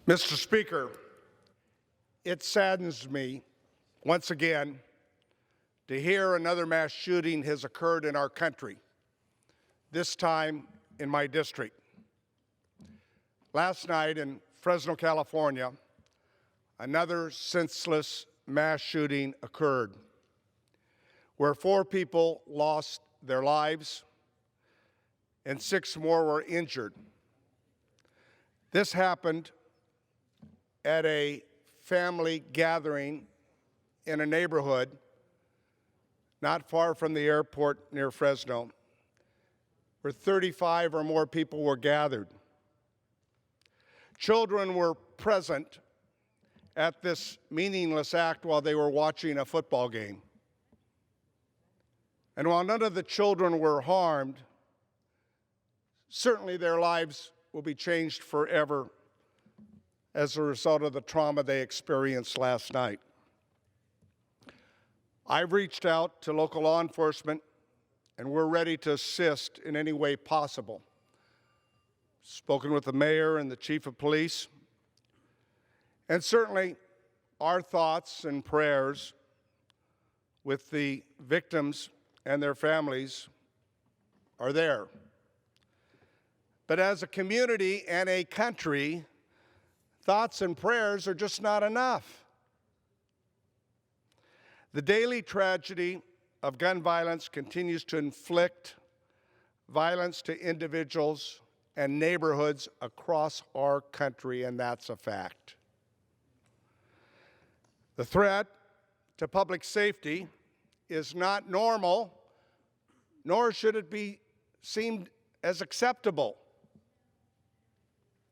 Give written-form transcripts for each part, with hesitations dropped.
Mr. Speaker, it saddens me once again to hear another mass shooting has occurred in our country, this time in my district. Last night in Fresno, California, another senseless mass shooting occurred where 4 people lost their lives and 6 more were injured. This happened at a family gathering in a neighborhood not far from the airport near Fresno, where 35 or more people were gathered. Children were present at this meaningless act while they were watching a football game. And while none of the children were harmed, certainly their lives will be changed forever as a result of the trauma they experienced last night. I've reached out to local law enforcement, and we're ready to assist in any way possible. Spoken with the mayor and the chief of police, and certainly our thoughts and prayers with the victims and their families are there. But as a community and a country, thoughts and prayers are just not enough. The daily tragedy of gun violence continues to inflict violence to individuals and neighborhoods across our country, and that's a fact. The threat to public safety is not normal, nor should it be seen as acceptable.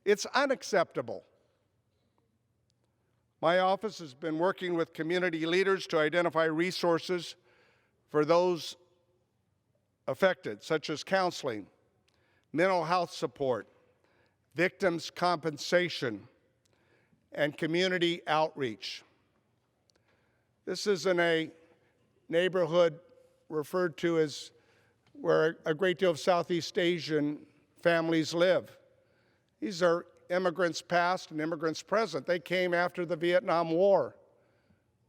It's unacceptable. My office has been working with community leaders to identify resources for those affected, such as counseling, mental health support, victims' compensation, and community outreach. This is in a neighborhood referred to as where a great deal of Southeast Asian families live. These are immigrants past and immigrants present. They came after the Vietnam War,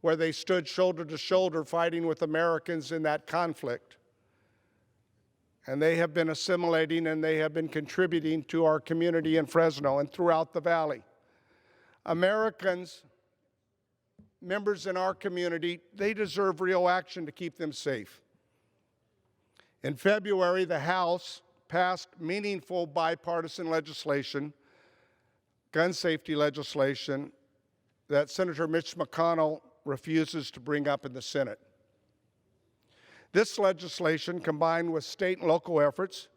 where they stood shoulder to shoulder fighting with Americans in that conflict. And they have been assimilating and they have been contributing to our community in Fresno and throughout the valley. Americans, members in our community, they deserve real action to keep them safe. In February, the House passed meaningful bipartisan legislation, gun safety legislation, that Senator Mitch McConnell refuses to bring up in the Senate. This legislation, combined with state and local efforts,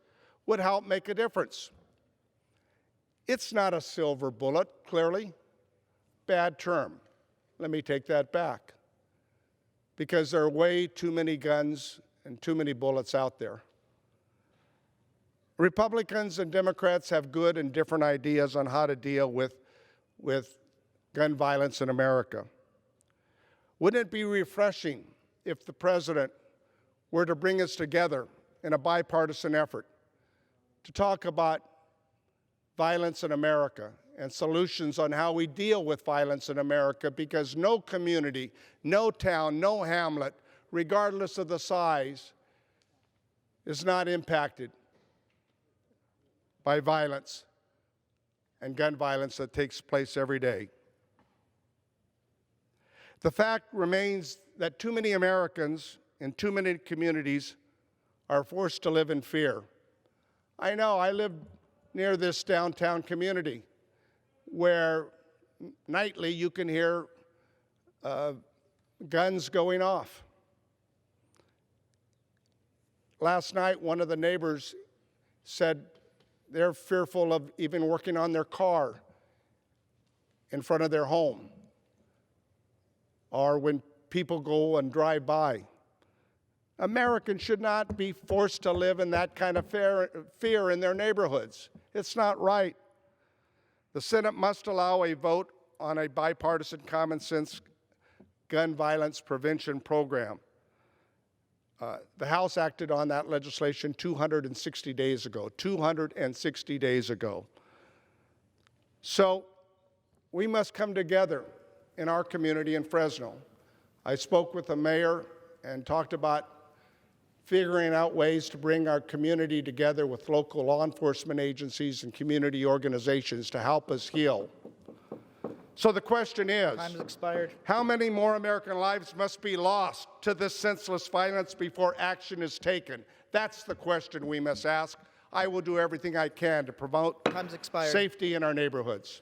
would help make a difference. It's not a silver bullet, clearly. Bad term. Let me take that back. Because there are way too many guns and too many bullets out there. Republicans and Democrats have good and different ideas on how to deal with gun violence in America. Wouldn't it be refreshing if the president were to bring us together in a bipartisan effort to talk about violence in America and solutions on how we deal with violence in America, because no community, no town, no hamlet, regardless of the size, is not impacted by violence and gun violence that takes place every day. The fact remains that too many Americans in too many communities are forced to live in fear. I know, I live near this downtown community where nightly you can hear guns going off. Last night, one of the neighbors said they're fearful of even working on their car in front of their home, or when people go and drive by. Americans should not be forced to live in that kind of fear in their neighborhoods. It's not right. The Senate must allow a vote on a bipartisan common sense gun violence prevention program. The House acted on that legislation 260 days ago, 260 days ago. So we must come together in our community in Fresno. I spoke with the mayor and talked about figuring out ways to bring our community together with local law enforcement agencies and community organizations to help us heal. So the question is, Time has expired. how many more American lives must be lost to this senseless violence before action is taken? That's the question we must ask. I will do everything I can to promote Time's expired. safety in our neighborhoods.